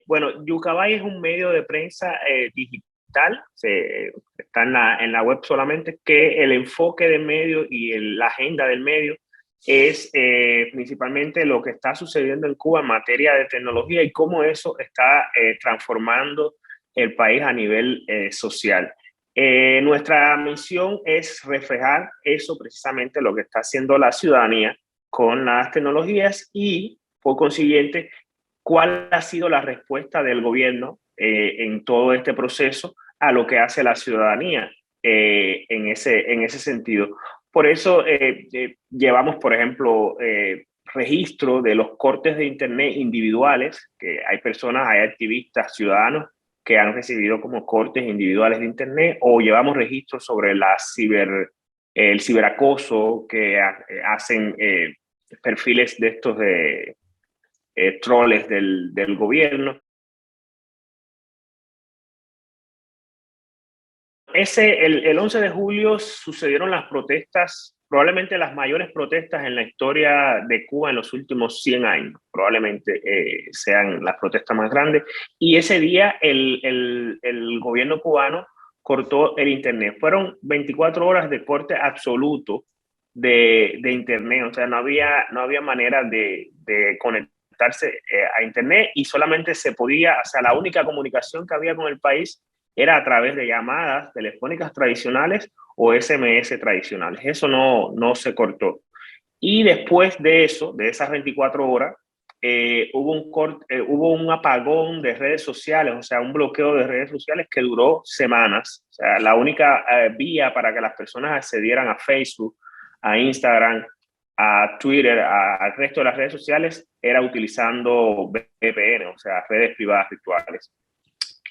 Bueno, Yucabay es un medio de prensa digital, está en la web solamente, que el enfoque del medio y la agenda del medio es principalmente lo que está sucediendo en Cuba en materia de tecnología y cómo eso está transformando el país a nivel social. Nuestra misión es reflejar eso precisamente, lo que está haciendo la ciudadanía con las tecnologías y, por consiguiente, cuál ha sido la respuesta del gobierno en todo este proceso a lo que hace la ciudadanía en ese sentido. Por eso llevamos, por ejemplo, registro de los cortes de Internet individuales, que hay personas, hay activistas, ciudadanos que han recibido como cortes individuales de Internet, o llevamos registros sobre el ciberacoso que hacen perfiles de estos de troles del gobierno. El 11 de julio sucedieron las protestas, probablemente las mayores protestas en la historia de Cuba en los últimos 100 años, probablemente sean las protestas más grandes, y ese día el gobierno cubano cortó el Internet. Fueron 24 horas de corte absoluto de Internet, o sea, no había manera de conectarse a Internet y solamente se podía, o sea, la única comunicación que había con el país era a través de llamadas telefónicas tradicionales o SMS tradicionales. Eso no se cortó. Y después de eso, de esas 24 horas, hubo un apagón de redes sociales, o sea, un bloqueo de redes sociales que duró semanas. O sea, la única vía para que las personas accedieran a Facebook, a Instagram, a Twitter, al resto de las redes sociales, era utilizando VPN, o sea, redes privadas virtuales.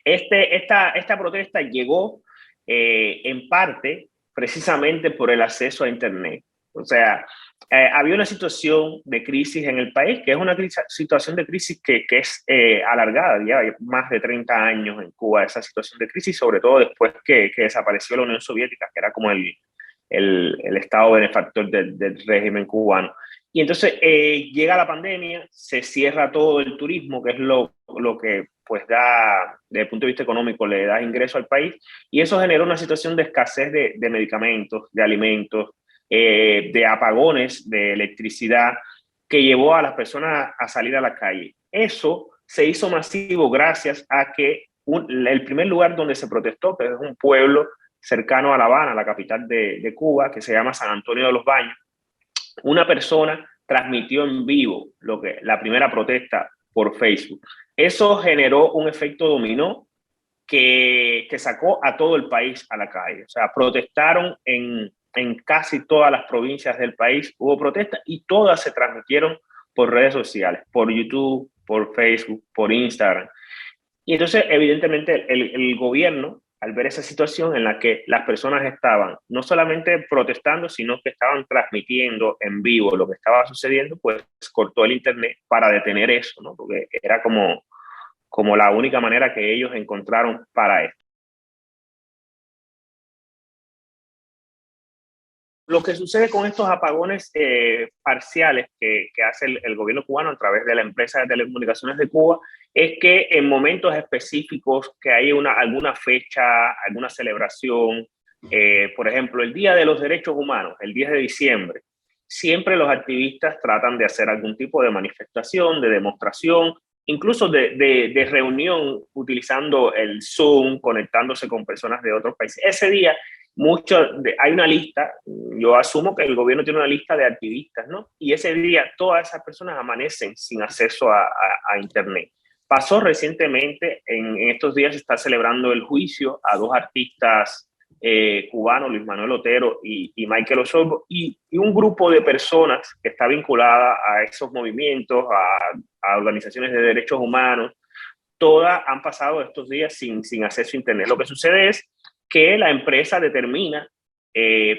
Esta protesta llegó en parte precisamente por el acceso a Internet. O sea, había una situación de crisis en el país, que es una situación de crisis que es alargada, ya hay más de 30 años en Cuba esa situación de crisis, sobre todo después que desapareció la Unión Soviética, que era como el estado benefactor del régimen cubano. Y entonces llega la pandemia, se cierra todo el turismo, que es lo que pues da, desde el punto de vista económico, le da ingreso al país, y eso genera una situación de escasez de medicamentos, de alimentos, de apagones de electricidad, que llevó a las personas a salir a la calle. Eso se hizo masivo gracias a que el primer lugar donde se protestó, que es un pueblo cercano a La Habana, la capital de Cuba, que se llama San Antonio de los Baños, una persona transmitió en vivo la primera protesta por Facebook. Eso generó un efecto dominó que sacó a todo el país a la calle. O sea, protestaron en casi todas las provincias del país, hubo protestas y todas se transmitieron por redes sociales, por YouTube, por Facebook, por Instagram. Y entonces, evidentemente, el gobierno, al ver esa situación en la que las personas estaban no solamente protestando, sino que estaban transmitiendo en vivo lo que estaba sucediendo, pues cortó el Internet para detener eso, ¿no? Porque era como la única manera que ellos encontraron para esto. Lo que sucede con estos apagones parciales que hace el gobierno cubano a través de la empresa de telecomunicaciones de Cuba es que en momentos específicos que hay alguna fecha, alguna celebración, por ejemplo, el Día de los Derechos Humanos, el 10 de diciembre, siempre los activistas tratan de hacer algún tipo de manifestación, de demostración, incluso de reunión utilizando el Zoom, conectándose con personas de otros países. Ese día hay una lista, yo asumo que el gobierno tiene una lista de activistas, ¿no? Y ese día todas esas personas amanecen sin acceso a Internet. Pasó recientemente, en estos días se está celebrando el juicio a dos artistas cubanos, Luis Manuel Otero y Michael Osorbo, y un grupo de personas que está vinculada a esos movimientos, a organizaciones de derechos humanos, todas han pasado estos días sin acceso a Internet. Lo que sucede es que la empresa determina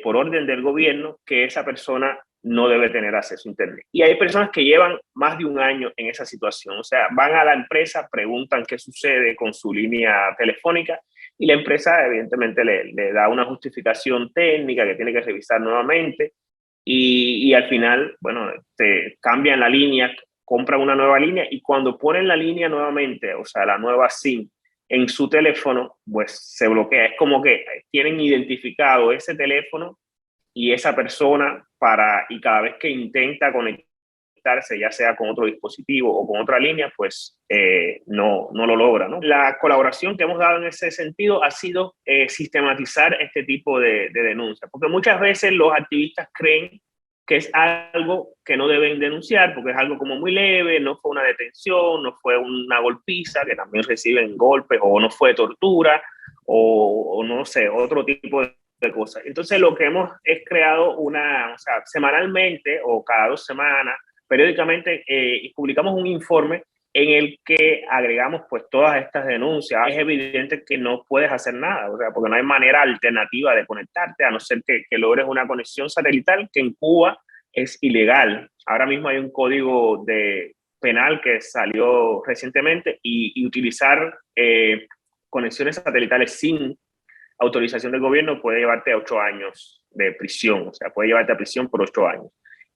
por orden del gobierno que esa persona no debe tener acceso a Internet. Y hay personas que llevan más de un año en esa situación. O sea, van a la empresa, preguntan qué sucede con su línea telefónica y la empresa evidentemente le da una justificación técnica que tiene que revisar nuevamente y al final, bueno, te cambian la línea compran una nueva línea y cuando ponen la línea nuevamente, o sea, la nueva SIM en su teléfono, pues se bloquea. Es como que tienen identificado ese teléfono y esa persona y cada vez que intenta conectarse, ya sea con otro dispositivo o con otra línea, pues no lo logra, ¿no? La colaboración que hemos dado en ese sentido ha sido sistematizar este tipo de denuncias, porque muchas veces los activistas creen que es algo que no deben denunciar porque es algo como muy leve, no fue una detención, no fue una golpiza, que también reciben golpes, o no fue tortura, o no sé, otro tipo de cosas. Entonces lo que hemos es creado o sea, semanalmente o cada 2 semanas, periódicamente, publicamos un informe en el que agregamos pues todas estas denuncias. Es evidente que no puedes hacer nada, o sea, porque no hay manera alternativa de conectarte, a no ser que logres una conexión satelital, que en Cuba es ilegal. Ahora mismo hay un código penal que salió recientemente y utilizar conexiones satelitales sin autorización del gobierno puede llevarte a 8 años de prisión, o sea, puede llevarte a prisión por 8 años.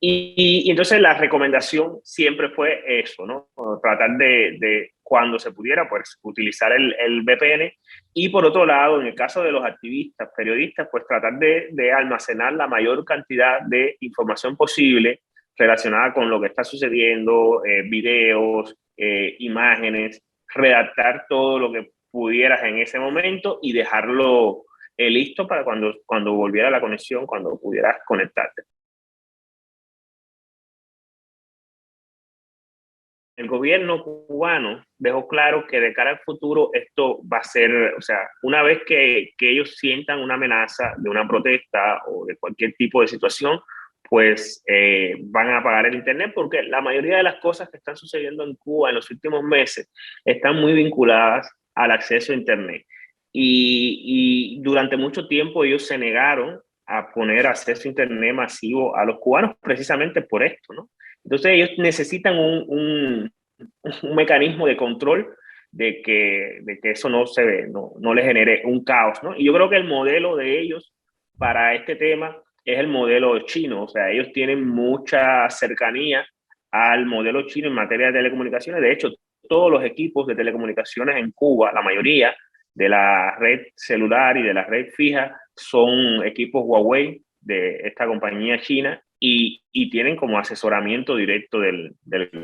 Y entonces la recomendación siempre fue eso, ¿no? Tratar de cuando se pudiera, pues utilizar el VPN. Y por otro lado, en el caso de los activistas, periodistas, pues tratar de almacenar la mayor cantidad de información posible relacionada con lo que está sucediendo, videos, imágenes, redactar todo lo que pudieras en ese momento y dejarlo listo para cuando volviera la conexión, cuando pudieras conectarte. El gobierno cubano dejó claro que de cara al futuro esto va a ser, o sea, una vez que ellos sientan una amenaza de una protesta o de cualquier tipo de situación, pues van a apagar el Internet, porque la mayoría de las cosas que están sucediendo en Cuba en los últimos meses están muy vinculadas al acceso a Internet. Y durante mucho tiempo ellos se negaron a poner acceso a Internet masivo a los cubanos precisamente por esto, ¿no? Entonces ellos necesitan un mecanismo de control de que eso no les genere un caos, ¿no? Y yo creo que el modelo de ellos para este tema es el modelo chino, o sea, ellos tienen mucha cercanía al modelo chino en materia de telecomunicaciones. De hecho, todos los equipos de telecomunicaciones en Cuba, la mayoría de la red celular y de la red fija, son equipos Huawei de esta compañía china y tienen como asesoramiento directo del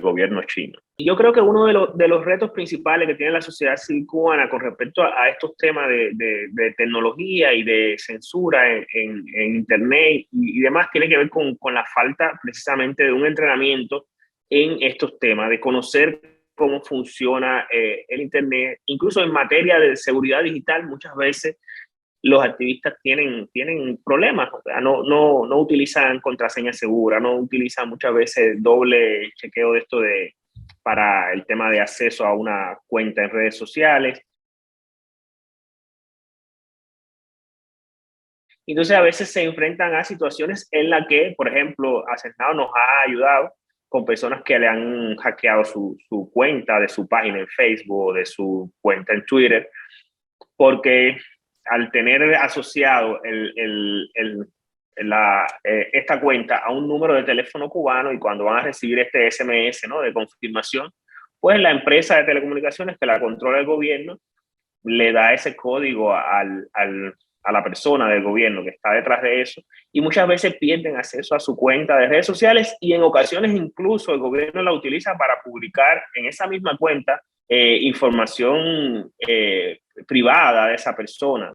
gobierno chino. Y yo creo que uno de los retos principales que tiene la sociedad civil cubana con respecto a estos temas de tecnología y de censura en Internet y demás tiene que ver con la falta precisamente de un entrenamiento en estos temas, de conocer cómo funciona el Internet, incluso en materia de seguridad digital. Muchas veces los activistas tienen problemas, o sea, no utilizan contraseña segura, no utilizan muchas veces doble chequeo de esto para el tema de acceso a una cuenta en redes sociales. Entonces a veces se enfrentan a situaciones en las que, por ejemplo, Hacendado nos ha ayudado con personas que le han hackeado su cuenta de su página en Facebook o de su cuenta en Twitter, porque al tener asociado esta cuenta a un número de teléfono cubano y cuando van a recibir este SMS, ¿no?, de confirmación, pues la empresa de telecomunicaciones que la controla el gobierno le da ese código a la persona del gobierno que está detrás de eso y muchas veces pierden acceso a su cuenta de redes sociales y en ocasiones incluso el gobierno la utiliza para publicar en esa misma cuenta información privada de esa persona.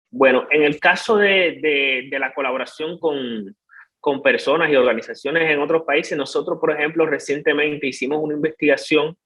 Bueno, en el caso de la colaboración con personas y organizaciones en otros países, nosotros, por ejemplo, recientemente hicimos una investigación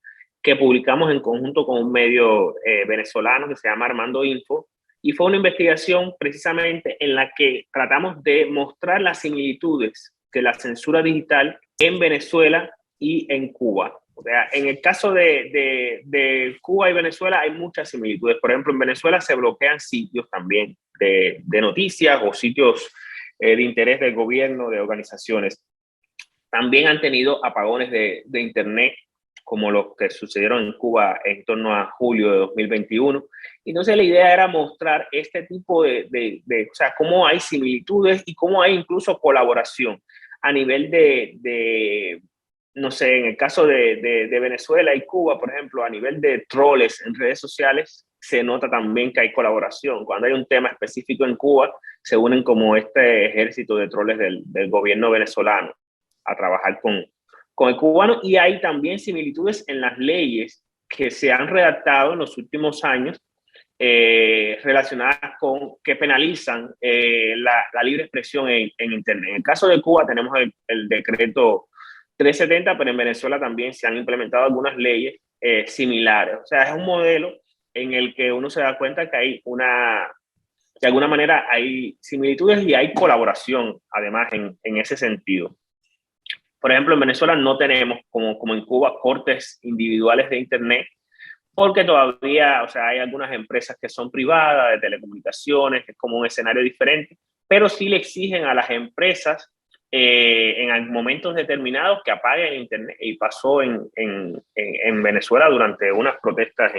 que publicamos en conjunto con un medio venezolano que se llama Armando Info, y fue una investigación precisamente en la que tratamos de mostrar las similitudes de la censura digital en Venezuela y en Cuba. O sea, en el caso de Cuba y Venezuela hay muchas similitudes. Por ejemplo, en Venezuela se bloquean sitios también de noticias o sitios de interés del gobierno, de organizaciones. También han tenido apagones de Internet como los que sucedieron en Cuba en torno a julio de 2021. Entonces la idea era mostrar este tipo o sea, cómo hay similitudes y cómo hay incluso colaboración a nivel no sé, en el caso de Venezuela y Cuba, por ejemplo, a nivel de troles en redes sociales, se nota también que hay colaboración. Cuando hay un tema específico en Cuba, se unen como este ejército de troles del gobierno venezolano a trabajar con el cubano, y hay también similitudes en las leyes que se han redactado en los últimos años relacionadas con que penalizan la libre expresión en Internet. En el caso de Cuba tenemos el decreto 370, pero en Venezuela también se han implementado algunas leyes similares. O sea, es un modelo en el que uno se da cuenta que hay de alguna manera hay similitudes y hay colaboración, además, en ese sentido. Por ejemplo, en Venezuela no tenemos, como en Cuba, cortes individuales de Internet, porque todavía, o sea, hay algunas empresas que son privadas, de telecomunicaciones, que es como un escenario diferente, pero sí le exigen a las empresas en momentos determinados que apaguen Internet, y pasó en Venezuela durante unas protestas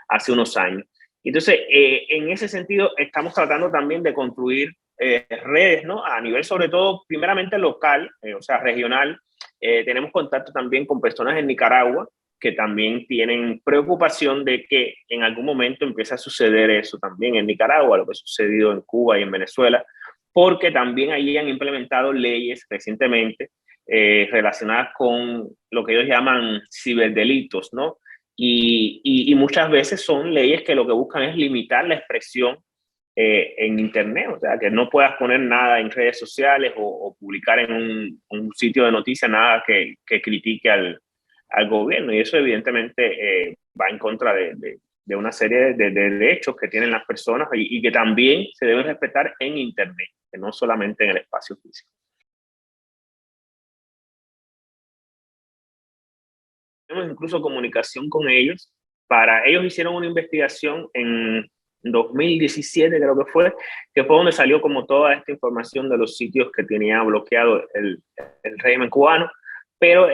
hace unos años. Entonces, en ese sentido, estamos tratando también de construir redes, ¿no? A nivel sobre todo, primeramente local, o sea, regional. Tenemos contacto también con personas en Nicaragua que también tienen preocupación de que en algún momento empiece a suceder eso también en Nicaragua, lo que ha sucedido en Cuba y en Venezuela, porque también ahí han implementado leyes recientemente relacionadas con lo que ellos llaman ciberdelitos, ¿no? Y muchas veces son leyes que lo que buscan es limitar la expresión en Internet, o sea, que no puedas poner nada en redes sociales o publicar en un sitio de noticias nada que critique al gobierno, y eso evidentemente va en contra de una serie de derechos que tienen las personas y que también se deben respetar en Internet, que no solamente en el espacio físico. Tenemos incluso comunicación con ellos. Ellos hicieron una investigación en 2017, creo que fue donde salió como toda esta información de los sitios que tenía bloqueado el régimen cubano. Pero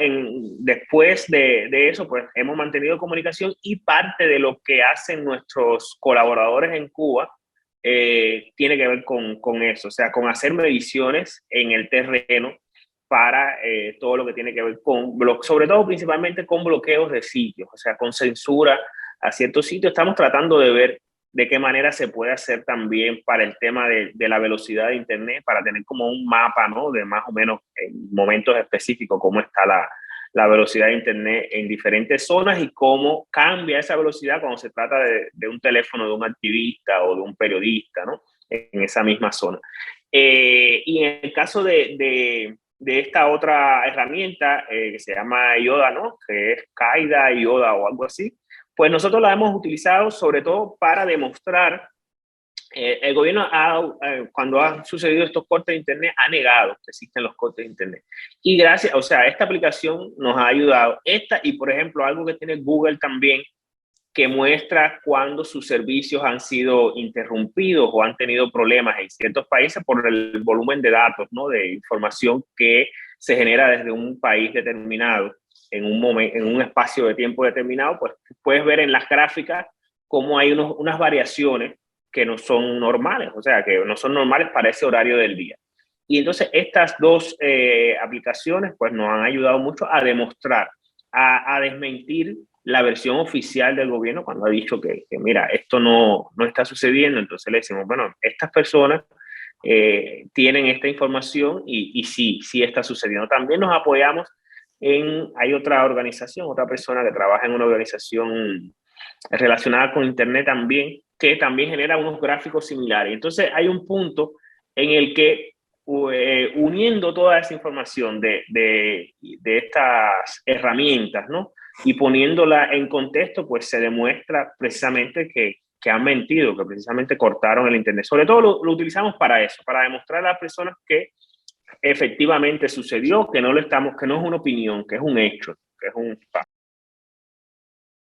después de eso, pues hemos mantenido comunicación, y parte de lo que hacen nuestros colaboradores en Cuba tiene que ver con eso, o sea, con hacer mediciones en el terreno para todo lo que tiene que ver sobre todo principalmente con bloqueos de sitios, o sea, con censura a ciertos sitios. Estamos tratando de ver de qué manera se puede hacer también para el tema de la velocidad de Internet, para tener como un mapa, ¿no? De más o menos en momentos específicos cómo está la velocidad de Internet en diferentes zonas y cómo cambia esa velocidad cuando se trata de un teléfono de un activista o de un periodista, ¿no? En esa misma zona. Y en el caso de esta otra herramienta que se llama IODA, ¿no? Que es Qaida, IODA o algo así, pues nosotros la hemos utilizado sobre todo para demostrar, el gobierno cuando han sucedido estos cortes de Internet ha negado que existen los cortes de Internet. Y gracias, o sea, esta aplicación nos ha ayudado. Esta y, por ejemplo, algo que tiene Google también, que muestra cuando sus servicios han sido interrumpidos o han tenido problemas en ciertos países por el volumen de datos, ¿no? De información que se genera desde un país determinado en un espacio de tiempo determinado. Pues puedes ver en las gráficas cómo hay unas variaciones que no son normales, o sea, que no son normales para ese horario del día. Y entonces estas dos aplicaciones pues nos han ayudado mucho a demostrar, a desmentir la versión oficial del gobierno cuando ha dicho que mira, esto no está sucediendo. Entonces le decimos, bueno, estas personas tienen esta información y sí está sucediendo. También nos apoyamos hay otra organización, otra persona que trabaja en una organización relacionada con Internet también, que también genera unos gráficos similares. Entonces hay un punto en el que uniendo toda esa información de estas herramientas, ¿no? Y poniéndola en contexto, pues se demuestra precisamente que han mentido, que precisamente cortaron el Internet. Sobre todo lo utilizamos para eso, para demostrar a las personas que efectivamente sucedió, que no es una opinión, que es un hecho, que es un